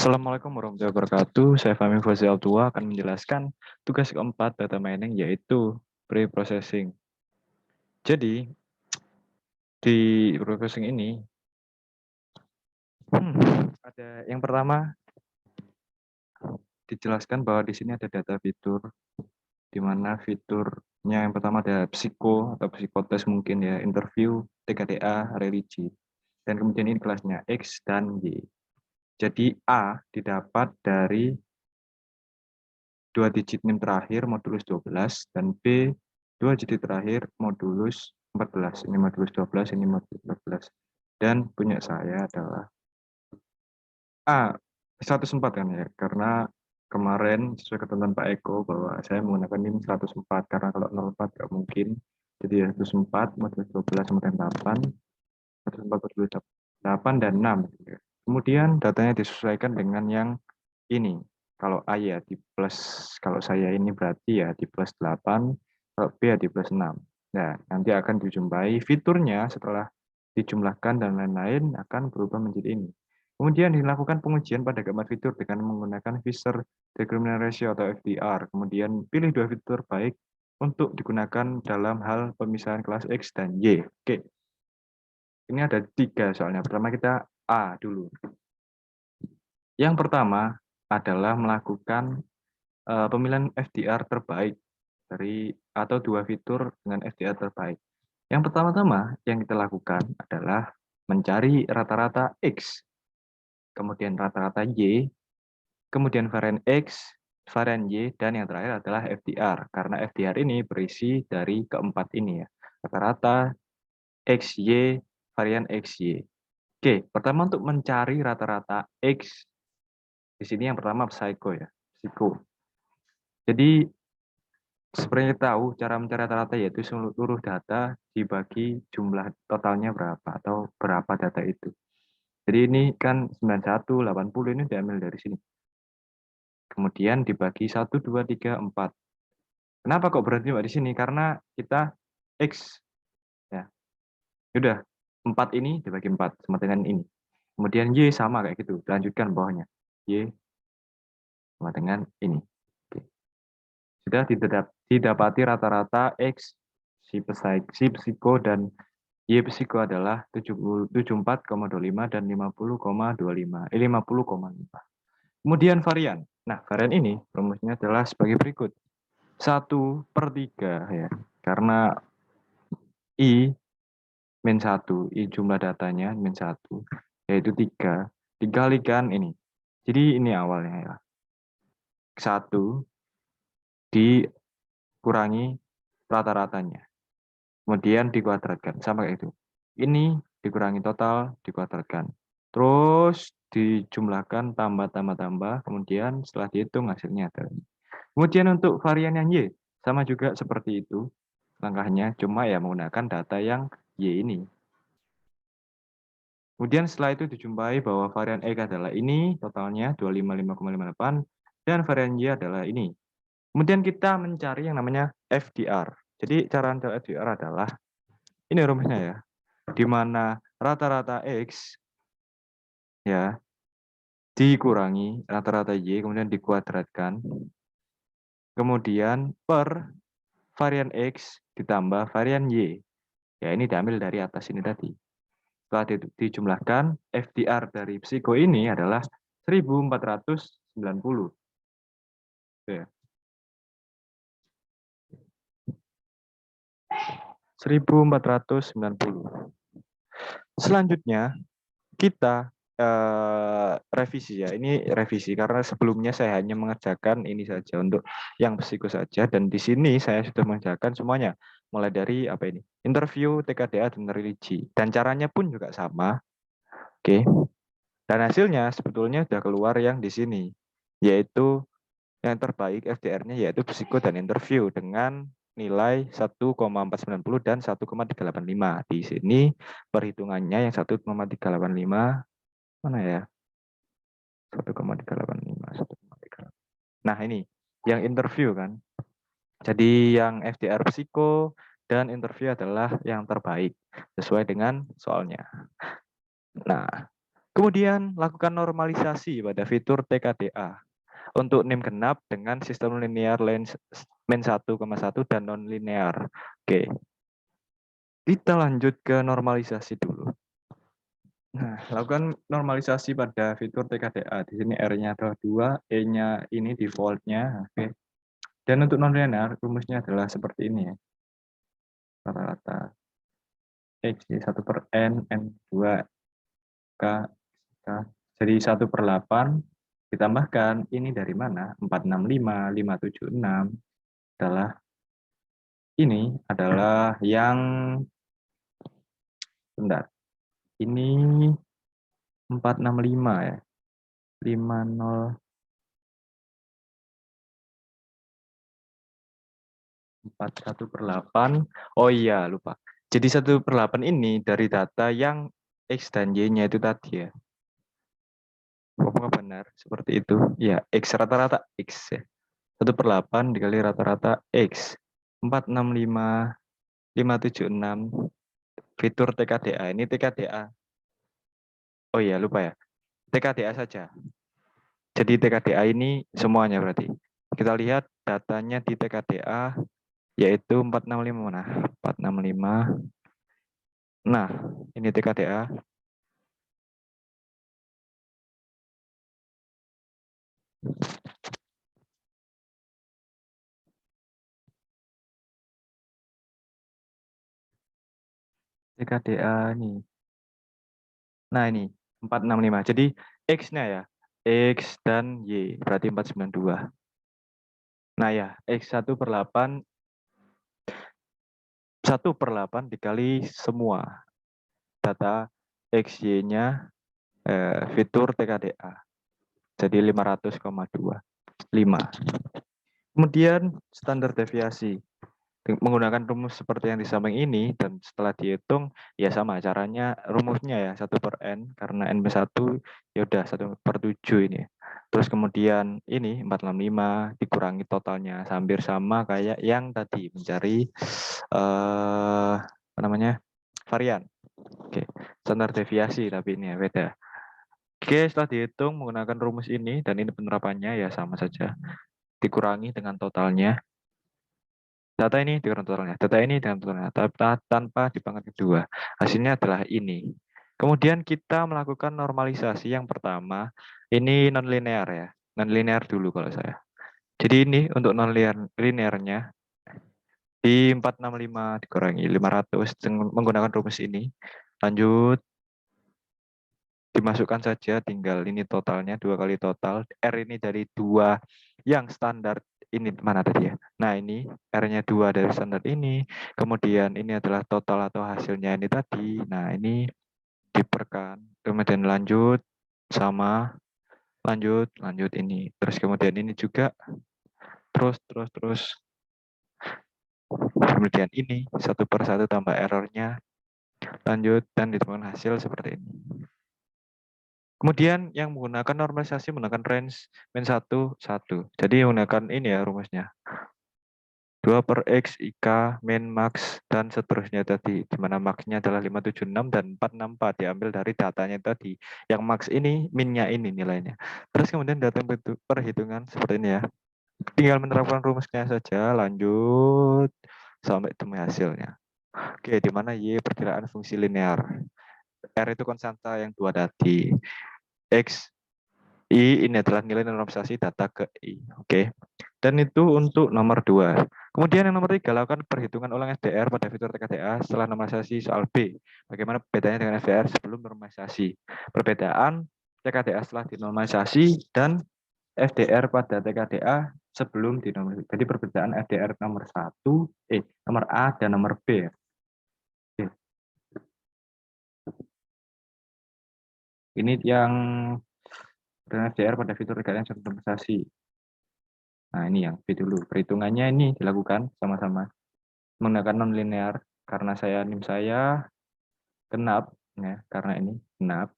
Assalamualaikum warahmatullahi wabarakatuh. Saya Fahmi Fazil Tua akan menjelaskan tugas keempat data mining yaitu pre-processing. Jadi di pre-processing ini ada yang pertama dijelaskan bahwa di sini ada data fitur di mana fiturnya yang pertama ada psiko atau psikotes mungkin ya, interview, TKDA, religi. Dan kemudian ini kelasnya X dan Y. Jadi A didapat dari 2 digit NIM terakhir modulus 12 dan B 2 digit terakhir modulus 14. Ini modulus 12, ini modulus 14. Dan punya saya adalah A 104 kan ya, karena kemarin sesuai ketentuan Pak Eko bahwa saya menggunakan NIM 104 karena kalau 04 nggak mungkin. Jadi ya 104 modulus 12 kemudian 8, 104 modulus 8 dan 6. Kemudian datanya disesuaikan dengan yang ini. Kalau A ya di plus, kalau saya ini berarti ya di plus 8, kalau B ya di plus 6. Nah, nanti akan dijumpai fiturnya setelah dijumlahkan dan lain-lain akan berubah menjadi ini. Kemudian dilakukan pengujian pada gambar fitur dengan menggunakan Fisher Discriminant Ratio atau FDR. Kemudian pilih 2 fitur baik untuk digunakan dalam hal pemisahan kelas X dan Y. Oke, ini ada 3 soalnya. Pertama kita A dulu. Yang pertama adalah melakukan pemilihan FDR terbaik dari atau 2 fitur dengan FDR terbaik. Yang pertama-tama yang kita lakukan adalah mencari rata-rata X, kemudian rata-rata Y, kemudian varian X, varian Y, dan yang terakhir adalah FDR. Karena FDR ini berisi dari keempat ini ya, rata-rata XY, varian XY. Oke, pertama untuk mencari rata-rata X, di sini yang pertama psycho ya, psiko. Jadi seperti kita tahu, cara mencari rata-rata yaitu seluruh data dibagi jumlah totalnya berapa atau berapa data itu. Jadi ini kan 91, 80 ini diambil dari sini. Kemudian dibagi 1, 2, 3, 4. Kenapa kok berhenti di sini? Karena kita X. Ya, sudah 4 ini dibagi 4 sama dengan ini. Kemudian Y sama kayak gitu. Lanjutkan bawahnya. Y sama dengan ini. Oke. Sudah didapati rata-rata X si psiko dan Y psiko adalah 74,25 dan 50,25. 50,5. Kemudian varian. Nah, varian ini rumusnya adalah sebagai berikut. 1/3 ya. Karena I min 1, I jumlah datanya min 1, yaitu 3. Dikalikan ini. Jadi ini awalnya ya. 1 dikurangi rata-ratanya. Kemudian dikuadratkan sama kayak itu. Ini dikurangi total, dikuadratkan. Terus dijumlahkan tambah, kemudian setelah dihitung hasilnya ada. Kemudian untuk varian yang Y, sama juga seperti itu langkahnya, cuma ya menggunakan data yang Y ini. Kemudian setelah itu dijumpai bahwa varian X adalah ini, totalnya 255,58, dan varian Y adalah ini. Kemudian kita mencari yang namanya FDR. Jadi cara mencari FDR adalah ini rumusnya ya, di mana rata-rata X ya dikurangi rata-rata Y, kemudian dikuadratkan, kemudian per varian X ditambah varian Y. Ya ini diambil dari atas ini tadi. Setelah dijumlahkan, FDR dari psiko ini adalah 1490. Ya. 1490. Selanjutnya kita revisi ya. Ini revisi karena sebelumnya saya hanya mengerjakan ini saja untuk yang psiko saja, dan di sini saya sudah mengerjakan semuanya. Mulai dari apa ini? Interview, TKDA, dan religi. Dan caranya pun juga sama. Oke. Dan hasilnya sebetulnya sudah keluar yang di sini, yaitu yang terbaik FDR-nya yaitu psiko dan interview dengan nilai 1,490 dan 1,385. Di sini perhitungannya yang 1,385 mana ya? 1,385, 1,385. Nah, ini yang interview kan. Jadi yang FDR psiko dan interview adalah yang terbaik sesuai dengan soalnya. Nah, Kemudian lakukan normalisasi pada fitur TKDA untuk NIM genap dengan sistem linear min 1,1 dan non-linear. Oke, kita lanjut ke normalisasi dulu. Nah, lakukan normalisasi pada fitur TKDA. Di sini R-nya adalah 2, E-nya ini default-nya. Oke. Dan untuk non-linear, rumusnya adalah seperti ini ya. Rata-rata X 1 per N, N2, K, K. Jadi 1 per 8, ditambahkan ini dari mana? 465, 576 adalah ini adalah yang, bentar, ini 465 ya. 50 1/8. Oh iya, lupa. Jadi 1/8 ini dari data yang X dan Y-nya itu tadi ya. Apakah benar seperti itu? Ya, X rata-rata X ya. 1/8 dikali rata-rata X. 465, 576. Fitur TKDA. Ini TKDA. Oh iya, lupa ya. TKDA saja. Jadi TKDA ini semuanya berarti. Kita lihat datanya di TKDA yaitu 465 mana? 465. Nah, ini TKDA. TKDA nih. Nah, ini 465. Jadi X-nya ya. X dan Y. Berarti 492. Nah ya, X 1/8. 1/8 dikali semua data X, Y-nya fitur TKDA. Jadi 500,2. 5. Kemudian standar deviasi. Menggunakan rumus seperti yang di samping ini dan setelah dihitung ya sama caranya rumusnya ya 1 per n karena n+1 ya udah 1/7 ini. Terus kemudian ini 465 dikurangi totalnya hampir sama kayak yang tadi mencari apa namanya varian. Oke, standar deviasi tapi ini ya beda. Oke, setelah dihitung menggunakan rumus ini dan ini penerapannya ya sama saja. Dikurangi dengan totalnya. Data ini dengan totalnya, data ini dengan totalnya, tanpa dipangkat kedua. Hasilnya adalah ini. Kemudian kita melakukan normalisasi yang pertama, ini non-linear ya. Non-linear dulu kalau saya. Jadi ini untuk non-linearnya di 465 dikurangi 500 menggunakan rumus ini. Lanjut, dimasukkan saja tinggal ini totalnya 2 kali total. R ini dari 2 yang standar ini mana tadi ya. Nah ini R-nya 2 dari standar ini. Kemudian ini adalah total atau hasilnya ini tadi. Nah ini diperkan. Kemudian lanjut sama lanjut ini. Terus kemudian ini juga terus. Kemudian ini 1/1 tambah errornya. Lanjut dan ditemukan hasil seperti ini. Kemudian yang menggunakan normalisasi menggunakan range min 1, 1. Jadi menggunakan ini ya rumusnya. 2 per X, IK, min, max, dan seterusnya tadi. Di mana max-nya adalah 576 dan 464 diambil dari datanya tadi. Yang max ini, min-nya ini nilainya. Terus kemudian data perhitungan seperti ini ya. Tinggal menerapkan rumusnya saja, lanjut sampai temui hasilnya. Oke, di mana Y perkiraan fungsi linear. R itu konstanta yang 2 tadi. X, I ini adalah nilai normalisasi data ke I. Oke. Dan itu untuk nomor 2. Kemudian yang nomor 3, lakukan perhitungan ulang SDR pada fitur TKDA setelah normalisasi soal B. Bagaimana bedanya dengan SDR sebelum normalisasi? Perbedaan TKDA setelah dinormalisasi dan FDR pada TKDA sebelum dinormalisasi. Jadi perbedaan FDR nomor 1, nomor A dan nomor B. Oke. Ini yang FDR pada fitur TKDA yang normalisasi. Nah, ini yang B dulu. Perhitungannya ini dilakukan sama-sama menggunakan non-linear karena NIM saya genap ya, karena ini genap.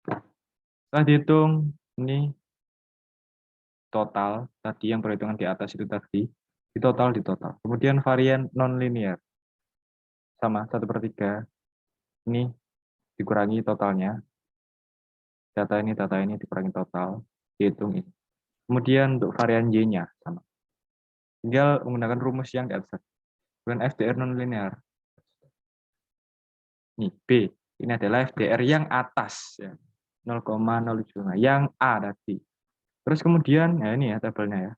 Setelah dihitung ini total tadi yang perhitungan di atas itu tadi di total. Kemudian varian non-linear sama 1/3 ini dikurangi totalnya data ini dikurangi total, dihitung ini. Kemudian untuk varian Y-nya sama. Tinggal menggunakan rumus yang di atas. Kemudian FDR nonlinear. Nih, B. Ini adalah FDR yang atas. Ya. 0,075. Yang A tadi. Terus kemudian, ya ini ya tabelnya ya.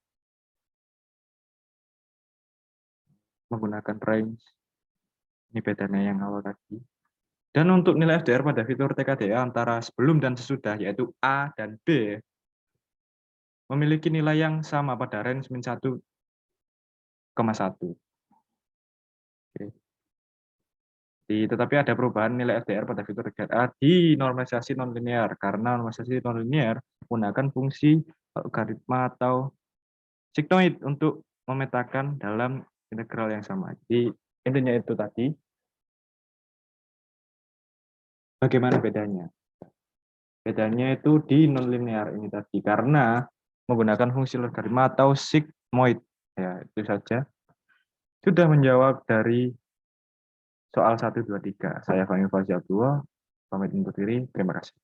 Menggunakan range. Ini bedanya yang awal tadi. Dan untuk nilai FDR pada fitur TKDA antara sebelum dan sesudah, yaitu A dan B, memiliki nilai yang sama pada range min 1,1. Tetapi ada perubahan nilai FDR pada fitur TKDA di normalisasi nonlinear, karena normalisasi nonlinear menggunakan fungsi logaritma atau sigmoid untuk memetakan dalam integral yang sama. Jadi intinya itu tadi. Bagaimana bedanya? Bedanya itu di nonlinear ini tadi, karena menggunakan fungsi logaritma atau sigmoid. Ya, itu saja. Sudah menjawab dari soal 1, 2, 3. Saya Fahmi Fauzi Abdullah, pamit undur diri. Terima kasih.